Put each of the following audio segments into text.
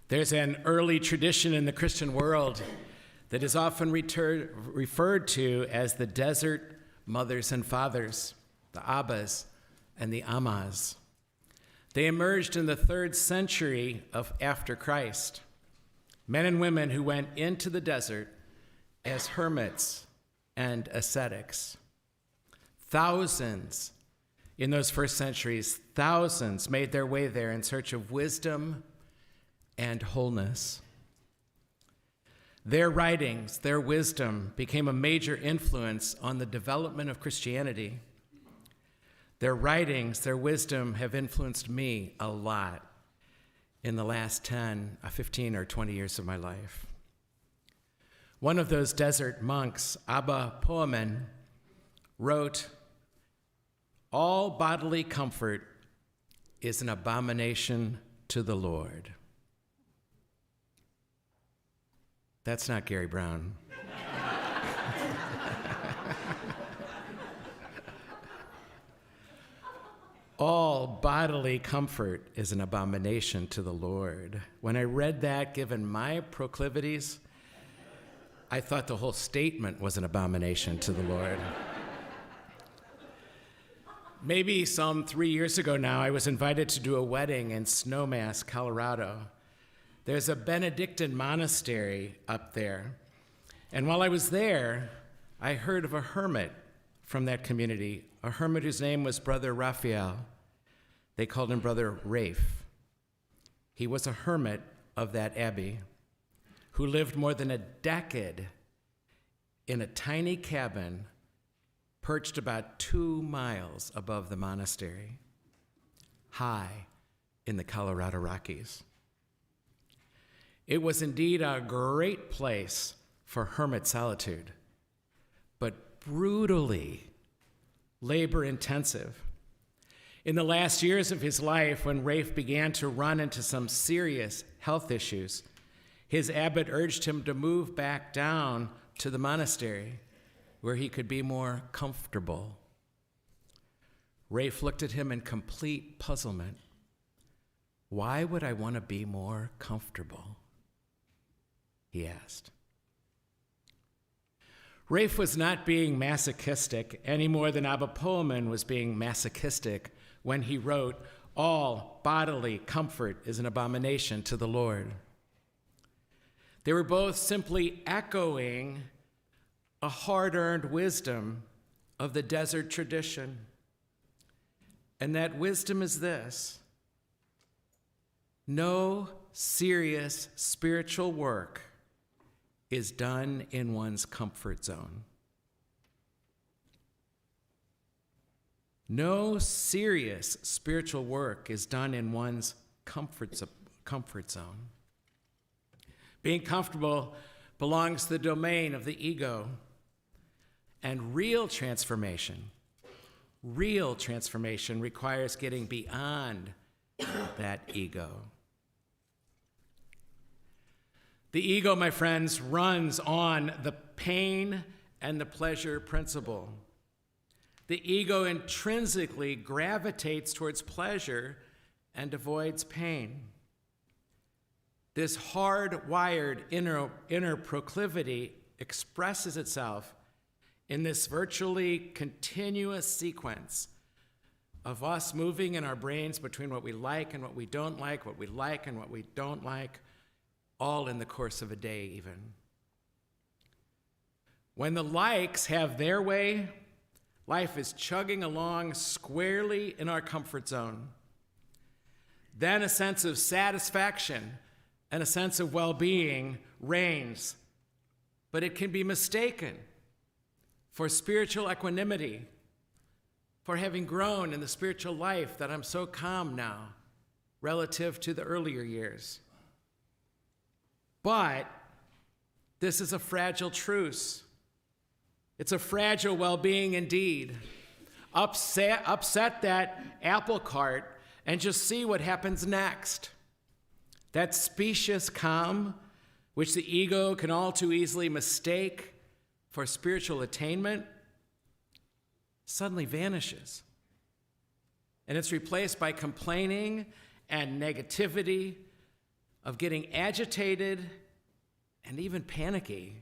There's an early tradition in the Christian world that is often referred to as the desert mothers and fathers, the Abbas and the Ammas. They emerged in the 3rd century after Christ, men and women who went into the desert as hermits and ascetics. Thousands in those first centuries, thousands made their way there in search of wisdom and wholeness. Their writings, their wisdom, became a major influence on the development of Christianity. Their writings, their wisdom have influenced me a lot in the last 10, 15, or 20 years of my life. One of those desert monks, Abba Poemen, wrote, "All bodily comfort is an abomination to the Lord." That's not Gary Brown. All bodily comfort is an abomination to the Lord. When I read that, given my proclivities, I thought the whole statement was an abomination to the Lord. Maybe some 3 years ago now, I was invited to do a wedding in Snowmass, Colorado. There's a Benedictine monastery up there. And while I was there, I heard of a hermit from that community, a hermit whose name was Brother Raphael. They called him Brother Rafe. He was a hermit of that abbey who lived more than a decade in a tiny cabin perched about 2 miles above the monastery, high in the Colorado Rockies. It was indeed a great place for hermit solitude, but brutally labor-intensive. In the last years of his life, when Rafe began to run into some serious health issues, his abbot urged him to move back down to the monastery where he could be more comfortable. Rafe looked at him in complete puzzlement. "Why would I want to be more comfortable?" he asked. Rafe was not being masochistic any more than Abba Poemen was being masochistic when he wrote, "All bodily comfort is an abomination to the Lord." They were both simply echoing a hard-earned wisdom of the desert tradition. And that wisdom is this: no serious spiritual work is done in one's comfort zone. No serious spiritual work is done in one's comfort zone. Being comfortable belongs to the domain of the ego. And real transformation requires getting beyond that ego. The ego, my friends, runs on the pain and the pleasure principle. The ego intrinsically gravitates towards pleasure and avoids pain. This hardwired inner proclivity expresses itself in this virtually continuous sequence of us moving in our brains between what we like and what we don't like, what we like and what we don't like, all in the course of a day even. When the likes have their way, life is chugging along squarely in our comfort zone. Then a sense of satisfaction and a sense of well-being reigns, but it can be mistaken for spiritual equanimity, for having grown in the spiritual life that I'm so calm now relative to the earlier years. But this is a fragile truce. It's a fragile well-being indeed. Upset that apple cart and just see what happens next. That specious calm, which the ego can all too easily mistake for spiritual attainment, suddenly vanishes. And it's replaced by complaining and negativity, of getting agitated and even panicky,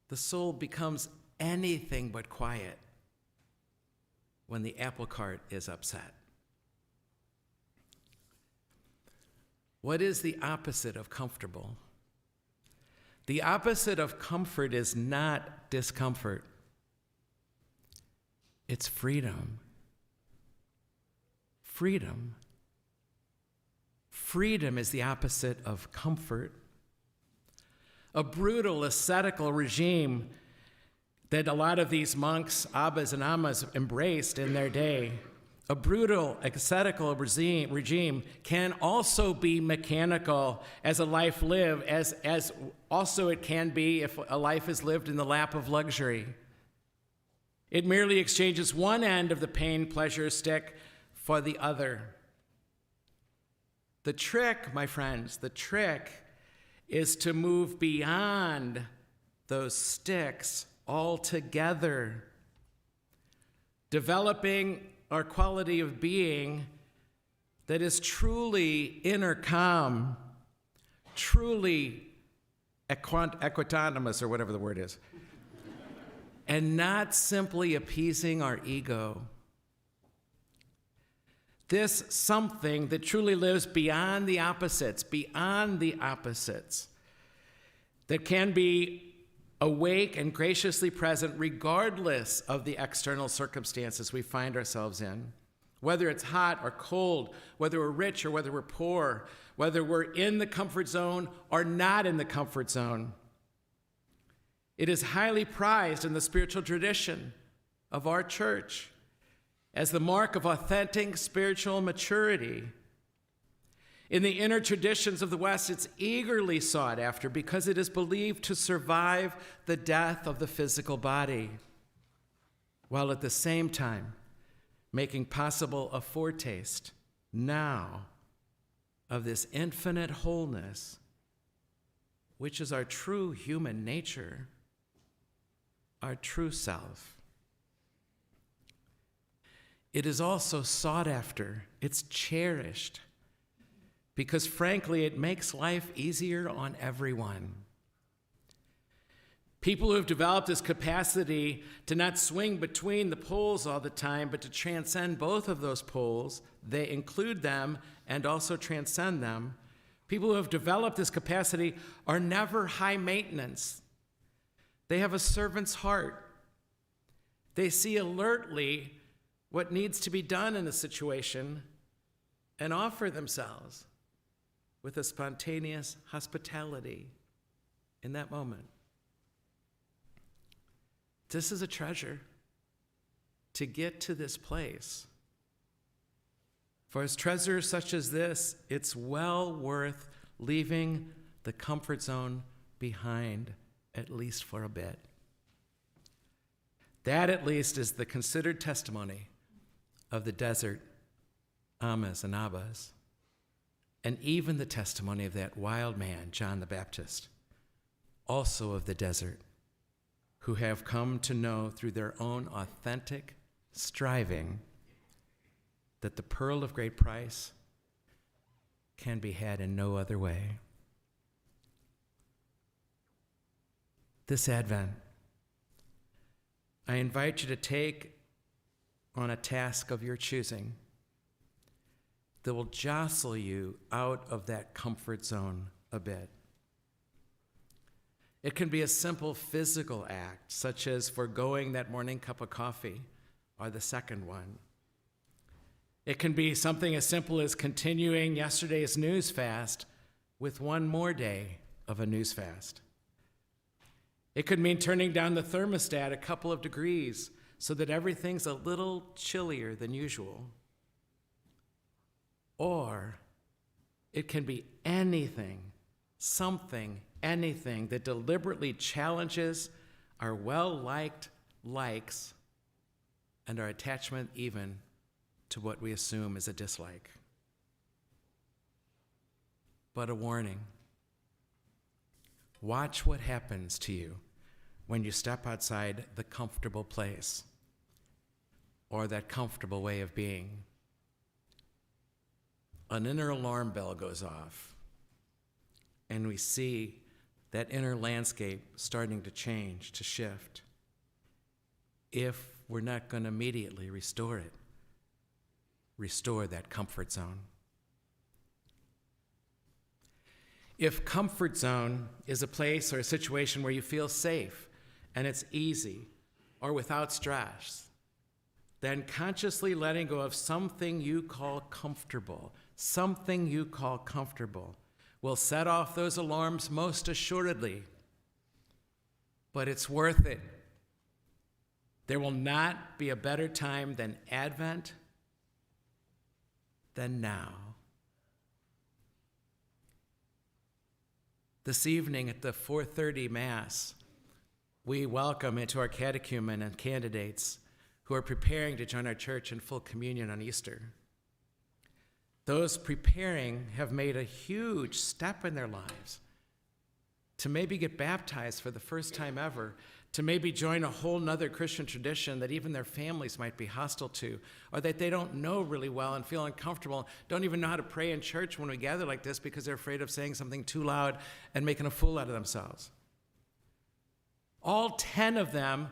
the soul becomes anything but quiet when the apple cart is upset. What is the opposite of comfortable? The opposite of comfort is not discomfort. It's freedom. Freedom. Freedom is the opposite of comfort. A brutal ascetical regime that a lot of these monks, abbas and ammas, embraced in their day, a brutal ascetical regime can also be mechanical as a life lived, as also it can be if a life is lived in the lap of luxury. It merely exchanges one end of the pain-pleasure stick for the other. The trick, my friends, the trick is to move beyond those sticks altogether, developing our quality of being that is truly inner calm, truly equanimous, or whatever the word is, and not simply appeasing our ego. This something that truly lives beyond the opposites, that can be awake and graciously present regardless of the external circumstances we find ourselves in, whether it's hot or cold, whether we're rich or whether we're poor, whether we're in the comfort zone or not in the comfort zone. It is highly prized in the spiritual tradition of our church as the mark of authentic spiritual maturity. In the inner traditions of the West, it's eagerly sought after because it is believed to survive the death of the physical body, while at the same time making possible a foretaste now of this infinite wholeness, which is our true human nature, our true self. It is also sought after, it's cherished, because frankly, it makes life easier on everyone. People who have developed this capacity to not swing between the poles all the time, but to transcend both of those poles, they include them and also transcend them. People who have developed this capacity are never high maintenance. They have a servant's heart. They see alertly what needs to be done in a situation and offer themselves with a spontaneous hospitality in that moment. This is a treasure to get to this place. For as treasures such as this, it's well worth leaving the comfort zone behind, at least for a bit. That, at least, is the considered testimony of the desert ammas and abbas, and even the testimony of that wild man, John the Baptist, also of the desert, who have come to know through their own authentic striving that the pearl of great price can be had in no other way. This Advent, I invite you to take on a task of your choosing that will jostle you out of that comfort zone a bit. It can be a simple physical act, such as foregoing that morning cup of coffee or the second one. It can be something as simple as continuing yesterday's news fast with one more day of a news fast. It could mean turning down the thermostat a couple of degrees so that everything's a little chillier than usual. Or it can be anything, something, anything that deliberately challenges our well-liked likes and our attachment even to what we assume is a dislike. But a warning: watch what happens to you when you step outside the comfortable place or that comfortable way of being. an inner alarm bell goes off, and we see that inner landscape starting to change, to shift, if we're not going to immediately restore it, restore that comfort zone. If comfort zone is a place or a situation where you feel safe and it's easy or without stress, then consciously letting go of something you call comfortable, will set off those alarms most assuredly. But it's worth it. There will not be a better time than Advent than now. This evening at the 4:30 Mass, we welcome into our catechumen and candidates who are preparing to join our church in full communion on Easter. Those preparing have made a huge step in their lives to maybe get baptized for the first time ever, to maybe join a whole nother Christian tradition that even their families might be hostile to, or that they don't know really well and feel uncomfortable, don't even know how to pray in church when we gather like this because they're afraid of saying something too loud and making a fool out of themselves. All 10 of them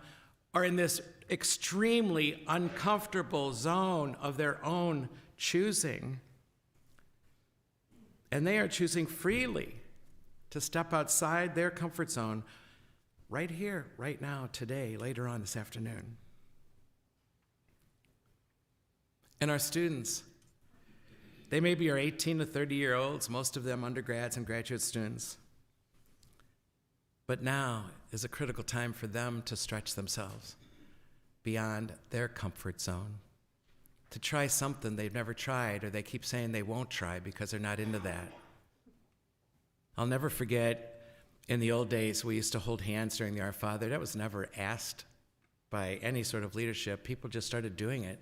are in this extremely uncomfortable zone of their own choosing. And they are choosing freely to step outside their comfort zone right here, right now, today, later on this afternoon. And our students, they may be our 18 to 30-year-olds, most of them undergrads and graduate students. But now is a critical time for them to stretch themselves beyond their comfort zone, to try something they've never tried, or they keep saying they won't try because they're not into that. I'll never forget, in the old days, we used to hold hands during the Our Father. That was never asked by any sort of leadership. People just started doing it.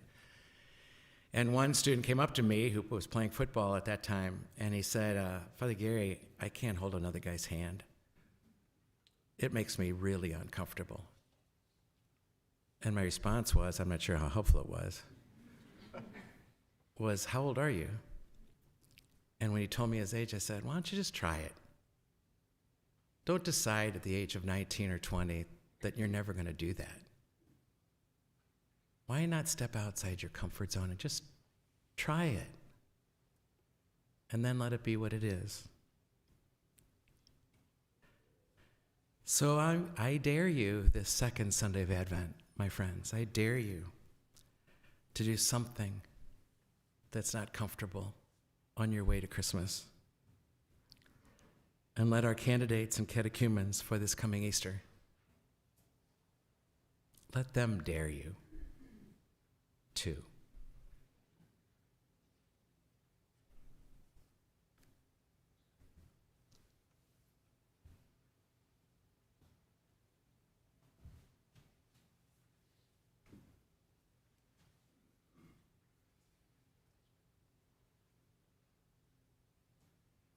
And one student came up to me who was playing football at that time, and he said, Father Gary, I can't hold another guy's hand. It makes me really uncomfortable. And my response was, I'm not sure how helpful it was, how old are you? And when he told me his age, I said, why don't you just try it? Don't decide at the age of 19 or 20 that you're never going to do that. Why not step outside your comfort zone and just try it? And then let it be what it is. So I dare you this second Sunday of Advent, my friends. I dare you to do something that's not comfortable on your way to Christmas. And let our candidates and catechumens for this coming Easter, let them dare you too.